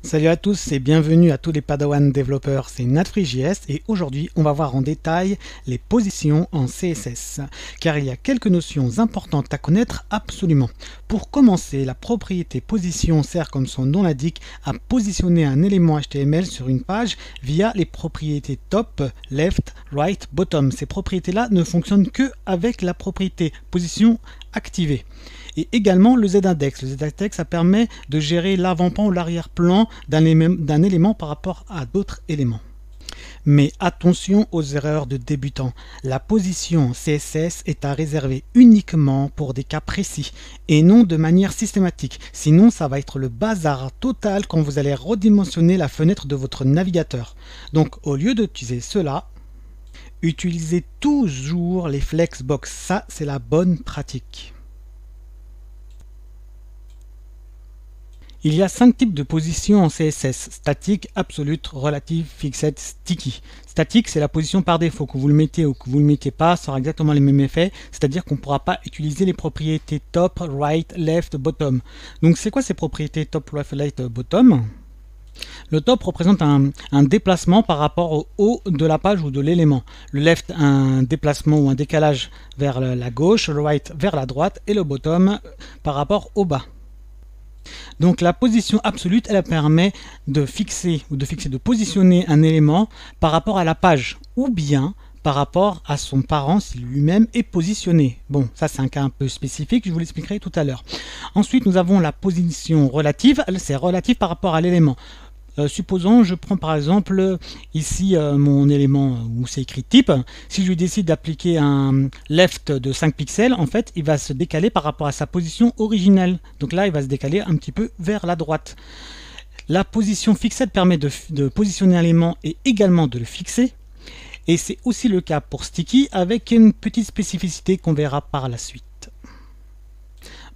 Salut à tous et bienvenue à tous les Padawan développeurs, c'est NatFreeJS et aujourd'hui on va voir en détail les positions en CSS car il y a quelques notions importantes à connaître absolument. Pour commencer, la propriété position sert comme son nom l'indique à positionner un élément HTML sur une page via les propriétés top, left, right, bottom. Ces propriétés-là ne fonctionnent que avec la propriété position activée. Et également le Z-index. Le Z-index, ça permet de gérer l'avant-plan ou l'arrière-plan d'un élément par rapport à d'autres éléments. Mais attention aux erreurs de débutants. La position CSS est à réserver uniquement pour des cas précis et non de manière systématique. Sinon, ça va être le bazar total quand vous allez redimensionner la fenêtre de votre navigateur. Donc, au lieu d'utiliser cela, utilisez toujours les flexbox. Ça, c'est la bonne pratique. Il y a 5 types de positions en CSS, statique, absolute, relative, fixed, sticky. Statique, c'est la position par défaut, que vous le mettez ou que vous ne le mettez pas, ça aura exactement les mêmes effets, c'est-à-dire qu'on ne pourra pas utiliser les propriétés top, right, left, bottom. Donc c'est quoi ces propriétés top, left, bottom? Le top représente un déplacement par rapport au haut de la page ou de l'élément. Le left, un déplacement ou un décalage vers la gauche, le right vers la droite et le bottom par rapport au bas. Donc la position absolue, elle permet de fixer ou de positionner un élément par rapport à la page ou bien par rapport à son parent si lui-même est positionné. Bon, ça c'est un cas un peu spécifique, je vous l'expliquerai tout à l'heure. Ensuite, nous avons la position relative, c'est relatif par rapport à l'élément. Supposons, je prends par exemple ici mon élément où c'est écrit type. Si je lui décide d'appliquer un left de 5 pixels, en fait, il va se décaler par rapport à sa position originelle. Donc là, il va se décaler un petit peu vers la droite. La position fixed permet de positionner un élément et également de le fixer. Et c'est aussi le cas pour sticky avec une petite spécificité qu'on verra par la suite.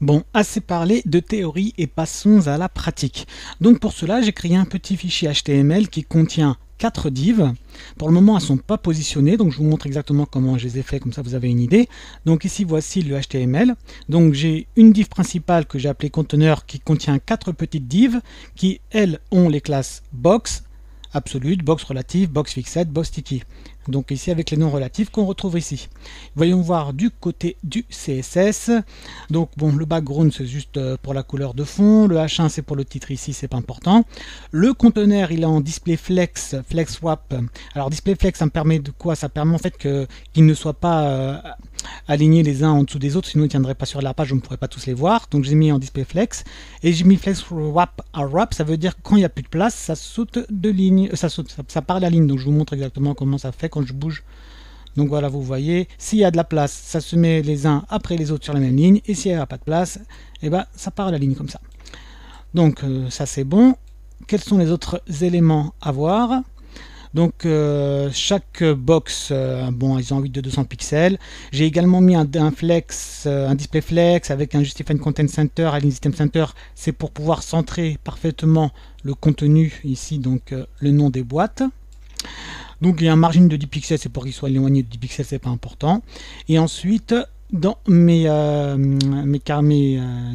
Bon, assez parlé de théorie et passons à la pratique. Donc pour cela, j'ai créé un petit fichier HTML qui contient 4 divs. Pour le moment, elles ne sont pas positionnées, donc je vous montre exactement comment je les ai fait, comme ça vous avez une idée. Donc ici, voici le HTML. Donc j'ai une div principale que j'ai appelée conteneur qui contient 4 petites divs qui, elles, ont les classes box, absolute, box relative, box fixed, box sticky. Donc ici avec les noms relatifs qu'on retrouve ici. Voyons voir du côté du CSS. Donc bon, le background c'est juste pour la couleur de fond. Le H1 c'est pour le titre ici, c'est pas important. Le conteneur il est en display flex, flex swap. Alors display flex ça me permet de quoi? Ça permet en fait qu'ils ne soient pas alignés les uns en dessous des autres, sinon ils ne tiendraient pas sur la page, on ne pourrait pas tous les voir. Donc j'ai mis en display flex et j'ai mis flex wrap à wrap, ça veut dire que quand il n'y a plus de place, ça saute de ligne, ça part de la ligne. Donc je vous montre exactement comment ça fait quand je bouge. Donc voilà, vous voyez, s'il y a de la place, ça se met les uns après les autres sur la même ligne, et s'il n'y a pas de place, et ben ça part à la ligne comme ça. Donc ça c'est bon. Quels sont les autres éléments à voir? Donc chaque box, bon, ils ont 8 de 200 pixels. J'ai également mis un display flex avec un Justify Content Center, Align System Center. C'est pour pouvoir centrer parfaitement le contenu ici, donc le nom des boîtes. Donc il y a un margin de 10 pixels, c'est pour qu'il soit éloigné de 10 pixels, c'est pas important. Et ensuite, dans mes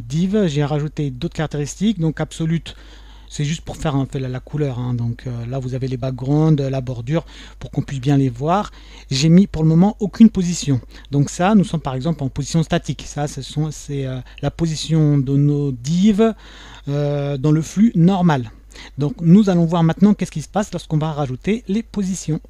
divs, j'ai rajouté d'autres caractéristiques. Donc absolute, c'est juste pour faire un peu la couleur, hein. Donc là vous avez les backgrounds, la bordure, pour qu'on puisse bien les voir. J'ai mis pour le moment aucune position. Donc ça, nous sommes par exemple en position statique. Ça, c'est la position de nos divs dans le flux normal. Donc nous allons voir maintenant qu'est-ce qui se passe lorsqu'on va rajouter les positions.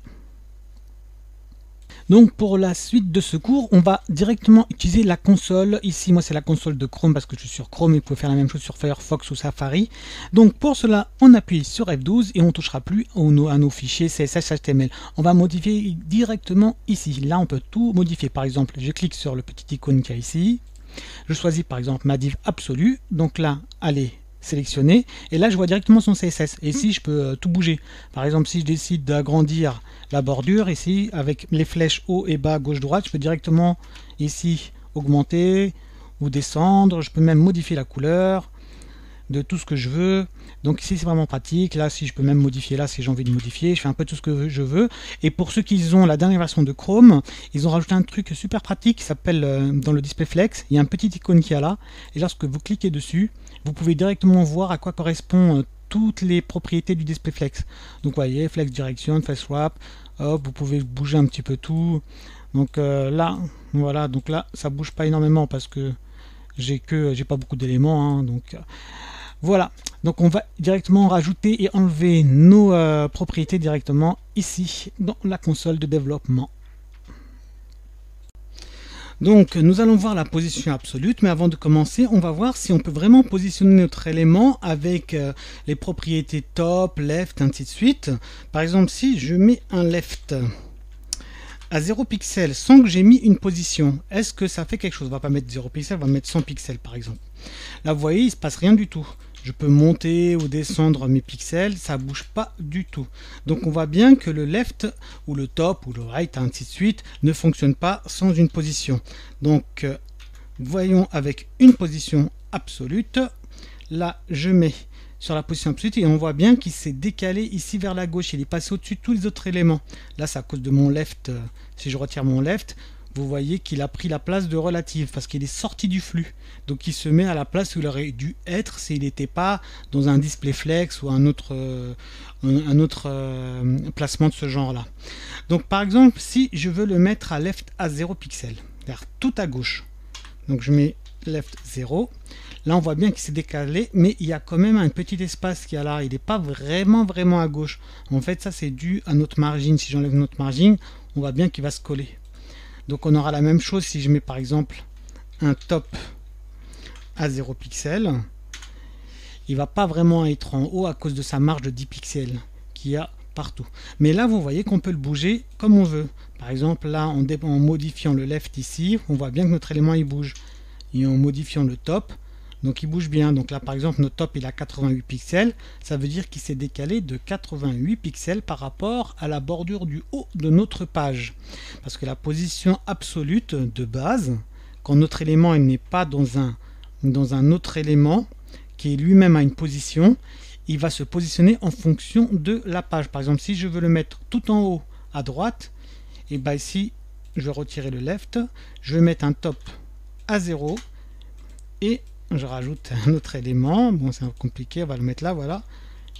Donc pour la suite de ce cours, on va directement utiliser la console. Ici, moi c'est la console de Chrome parce que je suis sur Chrome, et vous pouvez faire la même chose sur Firefox ou Safari. Donc pour cela, on appuie sur F12 et on ne touchera plus à nos fichiers CSS HTML. On va modifier directement ici. Là, on peut tout modifier. Par exemple, je clique sur le petit icône qu'il y a ici. Je choisis par exemple ma div absolue. Donc là, allez, sélectionner et là je vois directement son CSS et ici je peux tout bouger. Par exemple, si je décide d'agrandir la bordure ici avec les flèches haut et bas, gauche droite, je peux directement ici augmenter ou descendre. Je peux même modifier la couleur de tout ce que je veux. Donc ici c'est vraiment pratique. Là, si je peux même modifier, là si j'ai envie de modifier, je fais un peu tout ce que je veux. Et pour ceux qui ont la dernière version de Chrome, ils ont rajouté un truc super pratique qui s'appelle dans le display flex, il y a un petit icône qui est là, et lorsque vous cliquez dessus, vous pouvez directement voir à quoi correspond toutes les propriétés du display flex. Donc vous voyez, flex direction, flex swap, hop, vous pouvez bouger un petit peu tout. Donc là, voilà, donc là ça bouge pas énormément parce que j'ai pas beaucoup d'éléments, hein, donc voilà. Donc on va directement rajouter et enlever nos propriétés directement ici dans la console de développement. Donc nous allons voir la position absolue, mais avant de commencer, on va voir si on peut vraiment positionner notre élément avec les propriétés top, left, ainsi de suite. Par exemple, si je mets un left à 0 pixels sans que j'ai mis une position, est-ce que ça fait quelque chose? On va pas mettre 0 pixels, on va mettre 100 pixels par exemple. Là vous voyez, il ne se passe rien du tout. Je peux monter ou descendre mes pixels, ça bouge pas du tout. Donc on voit bien que le left ou le top ou le right, ainsi de suite, ne fonctionne pas sans une position. Donc voyons avec une position absolue. Là je mets sur la position absolue et on voit bien qu'il s'est décalé ici vers la gauche. Il est passé au-dessus de tous les autres éléments. Là c'est à cause de mon left. Si je retire mon left, vous voyez qu'il a pris la place de relative parce qu'il est sorti du flux. Donc il se met à la place où il aurait dû être s'il n'était pas dans un display flex ou un autre placement de ce genre-là. Donc par exemple, si je veux le mettre à left à 0 pixels, c'est-à-dire tout à gauche, donc je mets left 0. Là on voit bien qu'il s'est décalé, mais il y a quand même un petit espace qui est là. Il n'est pas vraiment à gauche. En fait ça c'est dû à notre margine. Si j'enlève notre margine, on voit bien qu'il va se coller. Donc on aura la même chose si je mets par exemple un top à 0 pixels. Il va pas vraiment être en haut à cause de sa marge de 10 pixels qu'il y a partout. Mais là vous voyez qu'on peut le bouger comme on veut. Par exemple là en modifiant le left ici, on voit bien que notre élément il bouge. Et en modifiant le top, donc il bouge bien. Donc là par exemple notre top il a 88 pixels, ça veut dire qu'il s'est décalé de 88 pixels par rapport à la bordure du haut de notre page. Parce que la position absolue de base, quand notre élément n'est pas dans un autre élément qui lui-même a une position, il va se positionner en fonction de la page. Par exemple si je veux le mettre tout en haut à droite, et bien ici je vais retirer le left, je vais mettre un top à 0 et je rajoute un autre élément, bon c'est compliqué, on va le mettre là, voilà,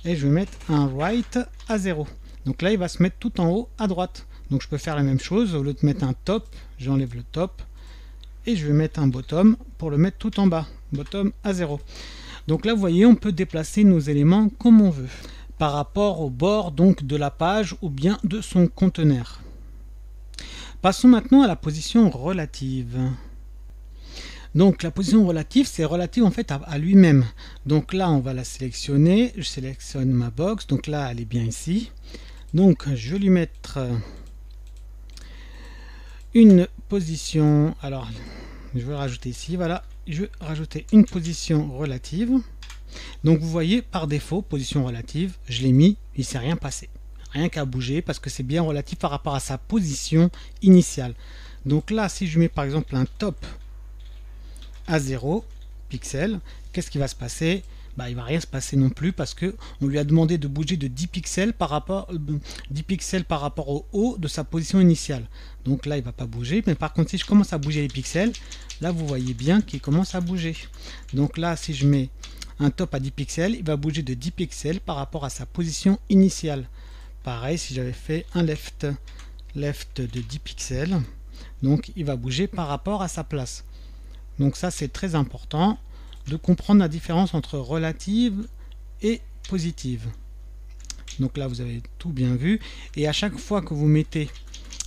et je vais mettre un right à 0. Donc là il va se mettre tout en haut à droite. Donc je peux faire la même chose, au lieu de mettre un top, j'enlève le top et je vais mettre un bottom pour le mettre tout en bas, bottom à 0. Donc là vous voyez, on peut déplacer nos éléments comme on veut par rapport au bord donc de la page ou bien de son conteneur. Passons maintenant à la position relative. Donc la position relative, c'est relative en fait à lui-même. Donc là on va la sélectionner, je sélectionne ma box, donc là elle est bien ici. Donc je vais lui mettre une position, alors je vais rajouter ici, voilà, je vais rajouter une position relative. Donc vous voyez par défaut, position relative, je l'ai mis, il ne s'est rien passé. Rien qu'à bouger parce que c'est bien relatif par rapport à sa position initiale. Donc là si je mets par exemple un top à 0 pixels, qu'est-ce qui va se passer? Bah, il va rien se passer non plus parce que on lui a demandé de bouger de 10 pixels par rapport au haut de sa position initiale. Donc là il va pas bouger, mais par contre si je commence à bouger les pixels, là vous voyez bien qu'il commence à bouger. Donc là si je mets un top à 10 pixels, il va bouger de 10 pixels par rapport à sa position initiale. Pareil si j'avais fait un left de 10 pixels, donc il va bouger par rapport à sa place. Donc ça c'est très important de comprendre la différence entre relative et positive. Donc là vous avez tout bien vu, et à chaque fois que vous mettez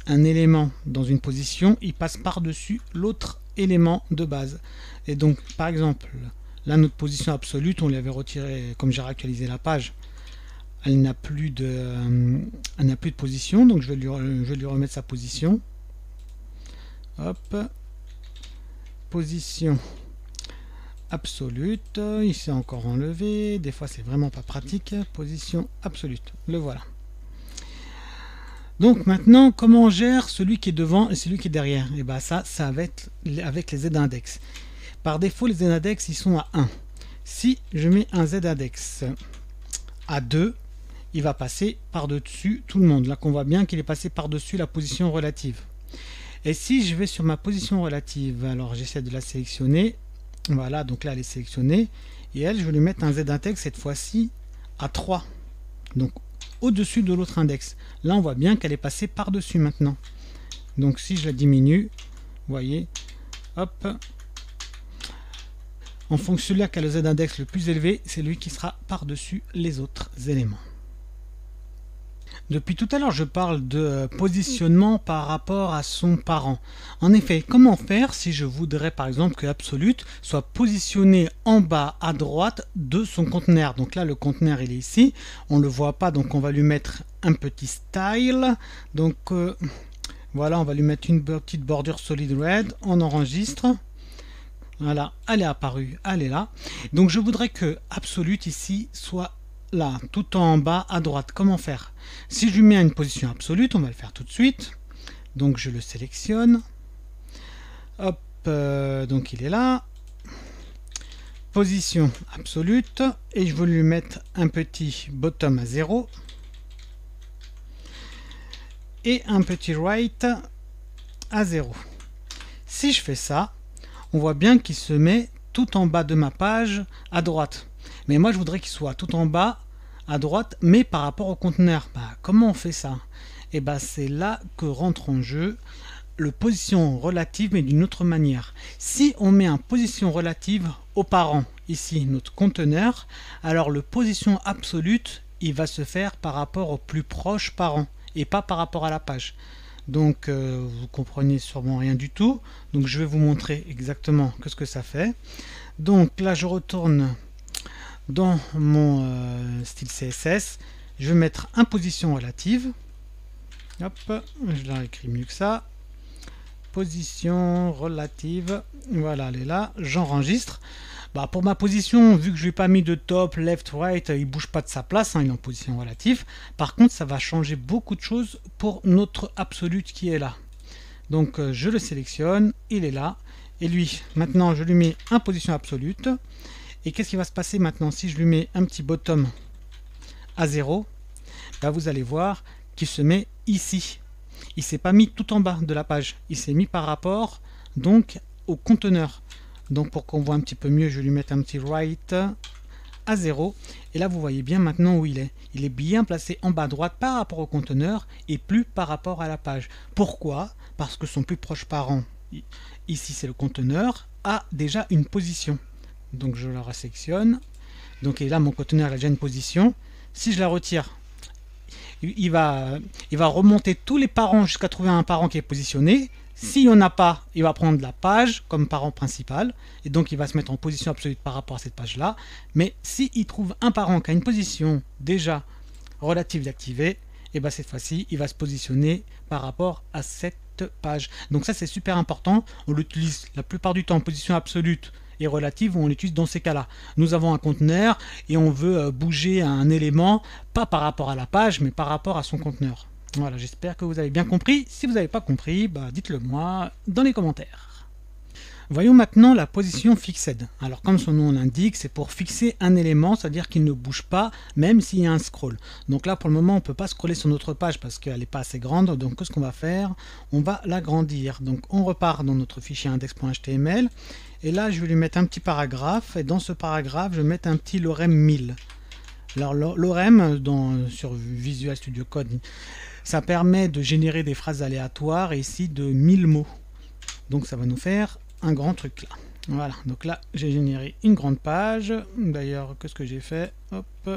un élément dans une position, il passe par-dessus l'autre élément de base. Et donc par exemple là notre position absolue, on l'avait retiré comme j'ai réactualisé la page, elle n'a plus de position, donc je vais lui remettre sa position. Hop, position absolue, il s'est encore enlevé, des fois c'est vraiment pas pratique, position absolue, le voilà. Donc maintenant comment on gère celui qui est devant et celui qui est derrière? Et bien ça va être avec les z-index. Par défaut les z-index ils sont à 1. Si je mets un z-index à 2, il va passer par-dessus tout le monde. Là qu'on voit bien qu'il est passé par-dessus la position relative. Et si je vais sur ma position relative, alors j'essaie de la sélectionner, voilà, donc là elle est sélectionnée, et elle je vais lui mettre un z-index cette fois-ci à 3, donc au-dessus de l'autre index. Là on voit bien qu'elle est passée par-dessus maintenant. Donc si je la diminue, vous voyez, hop, en fonction de là qui a le z-index le plus élevé, c'est lui qui sera par-dessus les autres éléments. Depuis tout à l'heure, je parle de positionnement par rapport à son parent. En effet, comment faire si je voudrais par exemple que Absolute soit positionné en bas à droite de son conteneur. Donc là, le conteneur il est ici, on ne le voit pas, donc on va lui mettre un petit style. Donc voilà, on va lui mettre une petite bordure solid red, on enregistre. Voilà, elle est apparue, elle est là. Donc je voudrais que Absolute ici soit là, tout en bas à droite. Comment faire? Si je lui mets à une position absolue, on va le faire tout de suite. Donc je le sélectionne. Hop, donc il est là. Position absolue. Et je veux lui mettre un petit bottom à 0. Et un petit right à 0. Si je fais ça, on voit bien qu'il se met tout en bas de ma page à droite. Mais moi je voudrais qu'il soit tout en bas à droite, mais par rapport au conteneur. Comment on fait ça? Et c'est là que rentre en jeu le position relative, mais d'une autre manière. Si on met en position relative au parent, ici notre conteneur, alors le position absolute, il va se faire par rapport au plus proche parent, et pas par rapport à la page. Donc vous comprenez sûrement rien du tout. Donc je vais vous montrer exactement ce que ça fait. Donc là je retourne dans mon style CSS, je vais mettre une position relative. Hop, je l'ai écrit mieux que ça. Position relative, voilà, elle est là. J'enregistre. Pour ma position, vu que je lui ai pas mis de top, left, right, il bouge pas de sa place, il est en position relative. Par contre, ça va changer beaucoup de choses pour notre absolute qui est là. Donc je le sélectionne, il est là. Et lui, maintenant, je lui mets en position absolute. Et qu'est-ce qui va se passer maintenant si je lui mets un petit bottom à 0? Vous allez voir qu'il se met ici. Il ne s'est pas mis tout en bas de la page. Il s'est mis par rapport donc au conteneur. Donc pour qu'on voit un petit peu mieux, je vais lui mettre un petit right à 0. Et là, vous voyez bien maintenant où il est. Il est bien placé en bas à droite par rapport au conteneur et plus par rapport à la page. Pourquoi? Parce que son plus proche parent, ici c'est le conteneur, a déjà une position. Donc je la resélectionne. Donc et là mon conteneur a déjà une position. Si je la retire, il va remonter tous les parents jusqu'à trouver un parent qui est positionné. S'il n'y en a pas, il va prendre la page comme parent principal. Et donc il va se mettre en position absolue par rapport à cette page-là. Mais s'il trouve un parent qui a une position déjà relative d'activer, et cette fois-ci, il va se positionner par rapport à cette page. Donc ça c'est super important. On l'utilise la plupart du temps en position absolue et relative, on l'utilise dans ces cas-là. Nous avons un conteneur et on veut bouger un élément, pas par rapport à la page, mais par rapport à son conteneur. Voilà, j'espère que vous avez bien compris. Si vous n'avez pas compris, dites-le moi dans les commentaires. Voyons maintenant la position fixed. Alors comme son nom l'indique, c'est pour fixer un élément, c'est-à-dire qu'il ne bouge pas même s'il y a un scroll. Donc là pour le moment on ne peut pas scroller sur notre page parce qu'elle n'est pas assez grande. Donc ce qu'on va faire, on va l'agrandir. Donc on repart dans notre fichier index.html et là je vais lui mettre un petit paragraphe et dans ce paragraphe je vais mettre un petit lorem 1000. Alors lorem sur Visual Studio Code, ça permet de générer des phrases aléatoires et ici de 1000 mots. Donc ça va nous faire un grand truc là. Voilà, donc là j'ai généré une grande page. D'ailleurs, qu'est-ce que j'ai fait? Hop,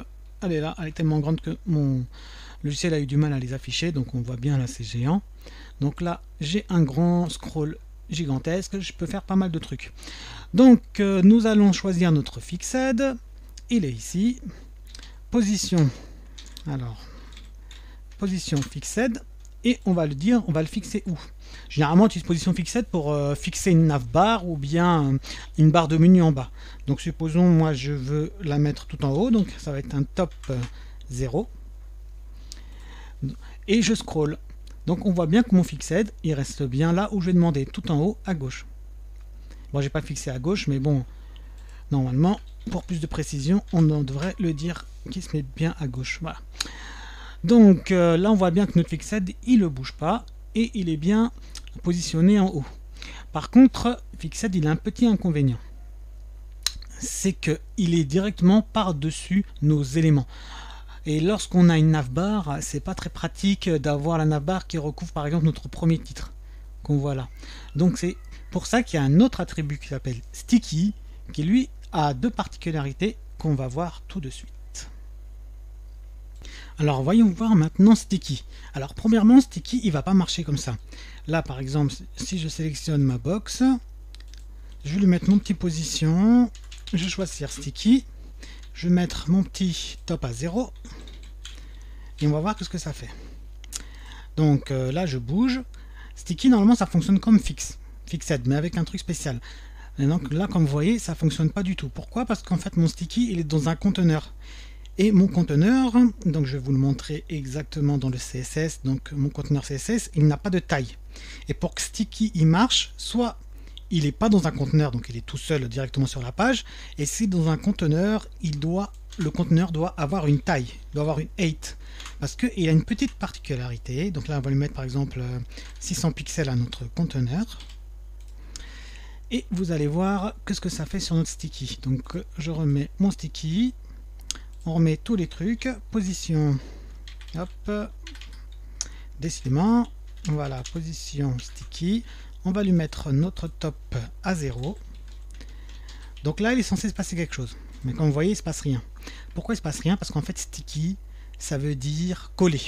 elle est là, elle est tellement grande que mon logiciel a eu du mal à les afficher, donc on voit bien là c'est géant. Donc là j'ai un grand scroll gigantesque, je peux faire pas mal de trucs. Donc nous allons choisir notre fixed, il est ici, position, alors position fixed, et on va le dire, on va le fixer où? Généralement, on utilise position fixed pour fixer une navbar ou bien une barre de menu en bas. Donc supposons, moi je veux la mettre tout en haut, donc ça va être un top 0. Et je scroll. Donc on voit bien que mon fixed, il reste bien là où je vais demander, tout en haut à gauche. Bon, j'ai pas fixé à gauche, mais bon, normalement, pour plus de précision, on devrait le dire qu'il se met bien à gauche. Voilà. Donc là, on voit bien que notre fixed, il ne bouge pas et il est bien positionné en haut. Par contre, fixed, il a un petit inconvénient. c'est qu'il est directement par-dessus nos éléments. Et lorsqu'on a une navbar, c'est pas très pratique d'avoir la navbar qui recouvre par exemple notre premier titre qu'on voit là. Donc c'est pour ça qu'il y a un autre attribut qui s'appelle sticky, qui lui a deux particularités qu'on va voir tout de suite. Alors voyons voir maintenant sticky. Alors premièrement, sticky il va pas marcher comme ça. Là par exemple, si je sélectionne ma box, je vais lui mettre mon petit position, je vais choisir sticky, je vais mettre mon petit top à 0 et on va voir ce que ça fait. Donc là je bouge. Sticky normalement ça fonctionne comme fixed, mais avec un truc spécial. Et donc là comme vous voyez ça fonctionne pas du tout. Pourquoi? Parce qu'en fait mon sticky il est dans un conteneur. Et mon conteneur, donc je vais vous le montrer exactement dans le CSS, donc mon conteneur CSS, il n'a pas de taille. Et pour que sticky il marche, soit il n'est pas dans un conteneur, donc il est tout seul directement sur la page, et si dans un conteneur, le conteneur doit avoir une taille, il doit avoir une height, parce qu'il a une petite particularité. Donc là on va lui mettre par exemple 600 pixels à notre conteneur, et vous allez voir qu'est-ce que ça fait sur notre sticky. Donc je remets mon sticky, on remet tous les trucs, position, hop, décidément, voilà, position sticky, on va lui mettre notre top à 0. Donc là il est censé se passer quelque chose, mais comme vous voyez il se passe rien. Pourquoi il se passe rien? Parce qu'en fait sticky ça veut dire coller.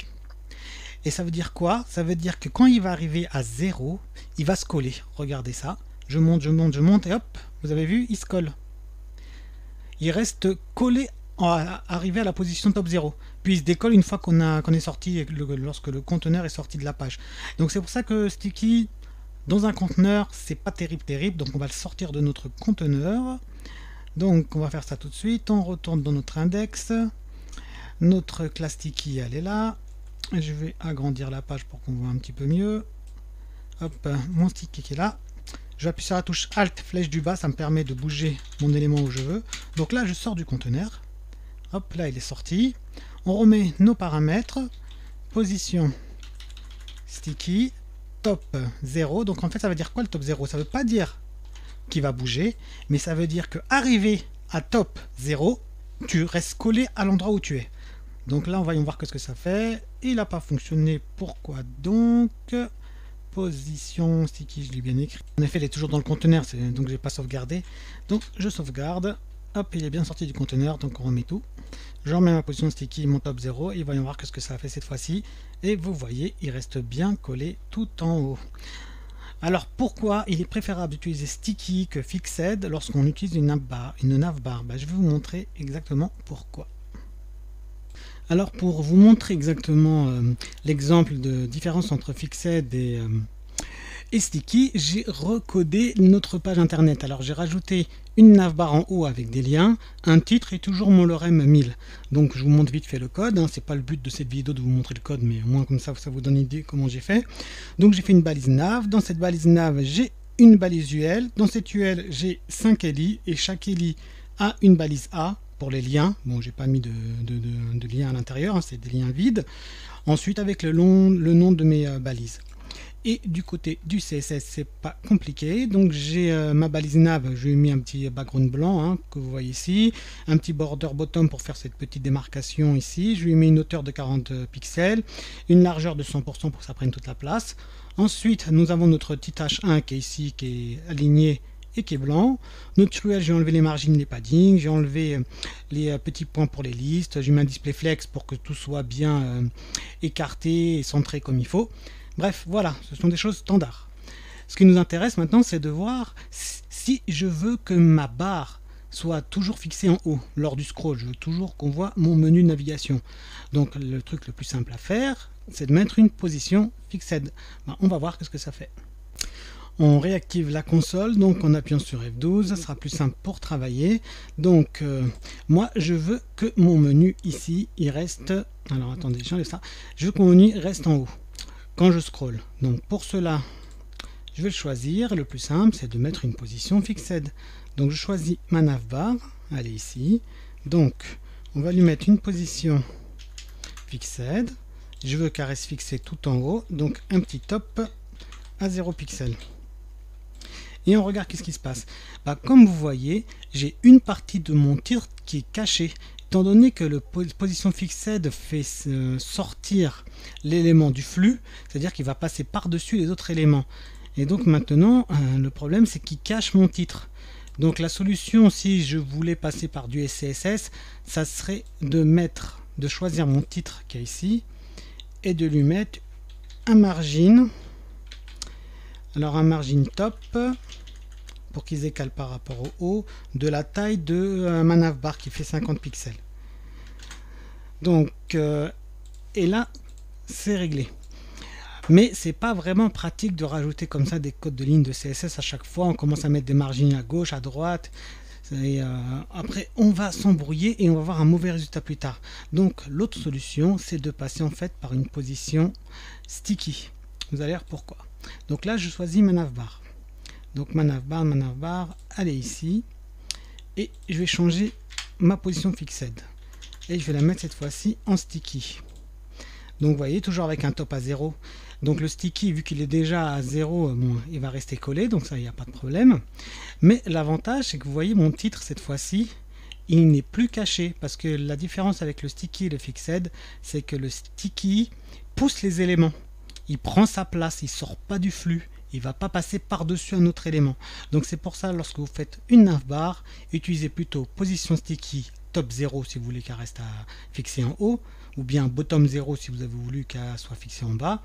Et ça veut dire quoi? Ça veut dire que quand il va arriver à 0, il va se coller. Regardez ça, je monte, je monte, je monte, et hop, vous avez vu, il se colle. Il reste collé arriver à la position top 0, puis il se décolle une fois qu'on est sorti, lorsque le conteneur est sorti de la page. Donc c'est pour ça que sticky dans un conteneur c'est pas terrible, donc on va le sortir de notre conteneur. Donc on va faire ça tout de suite, on retourne dans notre index, notre classe sticky elle est là, je vais agrandir la page pour qu'on voit un petit peu mieux. Hop, mon sticky qui est là. Je vais appuyer sur la touche Alt, flèche du bas, ça me permet de bouger mon élément où je veux. Donc là je sors du conteneur. Hop, là il est sorti. On remet nos paramètres. Position sticky, top 0. Donc en fait ça veut dire quoi le top 0? Ça veut pas dire qu'il va bouger, mais ça veut dire que arrivé à top 0, tu restes collé à l'endroit où tu es. Donc là on va voir ce que ça fait. Il n'a pas fonctionné. Pourquoi donc? Position sticky, je l'ai bien écrit. En effet il est toujours dans le conteneur, donc je n'ai pas sauvegardé. Donc je sauvegarde. Hop, il est bien sorti du conteneur, donc on remet tout. Je remets ma position sticky, mon top 0, et voyons voir ce que ça a fait cette fois-ci. Et vous voyez, il reste bien collé tout en haut. Alors pourquoi il est préférable d'utiliser sticky que fixed lorsqu'on utilise une navbar? Je vais vous montrer exactement pourquoi. Alors pour vous montrer exactement l'exemple de différence entre fixed et sticky, j'ai recodé notre page internet. Alors j'ai rajouté une navbar en haut avec des liens, un titre et toujours mon lorem 1000. Donc je vous montre vite fait le code, hein. C'est pas le but de cette vidéo de vous montrer le code, mais au moins comme ça vous donne une idée comment j'ai fait. Donc j'ai fait une balise nav, dans cette balise nav j'ai une balise UL, dans cette UL j'ai 5 ELI et chaque ELI a une balise A pour les liens. Bon, j'ai pas mis de liens à l'intérieur, hein, c'est des liens vides. Ensuite avec le nom de mes balises. Et du côté du CSS, c'est pas compliqué. Donc j'ai ma balise nav, je lui ai mis un petit background blanc hein, que vous voyez ici, un petit border bottom pour faire cette petite démarcation ici. Je lui ai mis une hauteur de 40 pixels, une largeur de 100% pour que ça prenne toute la place. Ensuite, nous avons notre petit H1 qui est ici, qui est aligné et qui est blanc. Notre UL, j'ai enlevé les margines, les paddings, j'ai enlevé les petits points pour les listes, j'ai mis un display flex pour que tout soit bien écarté et centré comme il faut. Bref, voilà, ce sont des choses standards. Ce qui nous intéresse maintenant, c'est de voir si je veux que ma barre soit toujours fixée en haut lors du scroll. Je veux toujours qu'on voit mon menu de navigation. Donc le truc le plus simple à faire, c'est de mettre une position fixed. On va voir ce que ça fait. On réactive la console, donc en appuyant sur F12, ça sera plus simple pour travailler. Donc moi je veux que mon menu ici, il reste... Alors attendez, j'enlève ça. Je veux que mon menu reste en haut quand je scroll. Donc pour cela, je vais le choisir. Le plus simple, c'est de mettre une position fixed. Donc je choisis ma navbar, elle est ici. Donc on va lui mettre une position fixed. Je veux qu'elle reste fixée tout en haut, donc un petit top à 0 pixel. et on regarde qu'est-ce qui se passe. Comme vous voyez, j'ai une partie de mon titre qui est cachée. Étant donné que le position fixed fait sortir l'élément du flux, c'est-à-dire qu'il va passer par-dessus les autres éléments. Et donc maintenant, le problème c'est qu'il cache mon titre. Donc la solution, si je voulais passer par du SCSS, ça serait de choisir mon titre qui est ici et de lui mettre un margin. Alors un margin top pour qu'ils écalent par rapport au haut de la taille de ma navbar qui fait 50 pixels. Donc et là c'est réglé. Mais c'est pas vraiment pratique de rajouter comme ça des codes de ligne de CSS à chaque fois. On commence à mettre des margines à gauche, à droite. Et après on va s'embrouiller et on va avoir un mauvais résultat plus tard. Donc l'autre solution c'est de passer en fait par une position sticky. Vous allez voir pourquoi. Donc là je choisis ma navbar. Donc ma navbar, elle est ici. Et je vais changer ma position fixed. Et je vais la mettre cette fois-ci en sticky. Donc vous voyez, toujours avec un top à 0. Donc le sticky, vu qu'il est déjà à 0, bon, il va rester collé, donc ça, il n'y a pas de problème. Mais l'avantage, c'est que vous voyez, mon titre, cette fois-ci, il n'est plus caché. Parce que la différence avec le sticky et le fixed, c'est que le sticky pousse les éléments. Il prend sa place, il ne sort pas du flux. Il ne va pas passer par-dessus un autre élément. Donc c'est pour ça, lorsque vous faites une navbar, utilisez plutôt position sticky top 0 si vous voulez qu'elle reste fixée en haut, ou bien bottom 0 si vous avez voulu qu'elle soit fixée en bas.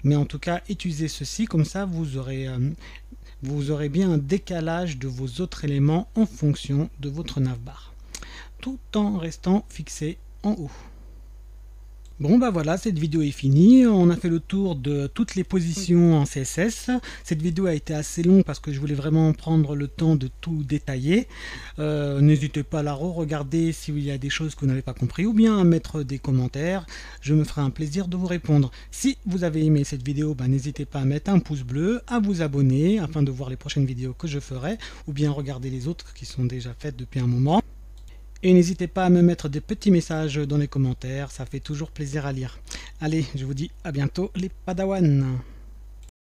Mais en tout cas, utilisez ceci, comme ça vous aurez bien un décalage de vos autres éléments en fonction de votre navbar, tout en restant fixé en haut. Bon voilà, cette vidéo est finie, on a fait le tour de toutes les positions en CSS. Cette vidéo a été assez longue parce que je voulais vraiment prendre le temps de tout détailler. N'hésitez pas à la re-regarder s'il y a des choses que vous n'avez pas compris ou bien à mettre des commentaires, je me ferai un plaisir de vous répondre. Si vous avez aimé cette vidéo, n'hésitez pas à mettre un pouce bleu, à vous abonner afin de voir les prochaines vidéos que je ferai ou bien regarder les autres qui sont déjà faites depuis un moment. Et n'hésitez pas à me mettre des petits messages dans les commentaires, ça fait toujours plaisir à lire. Allez, je vous dis à bientôt les Padawans.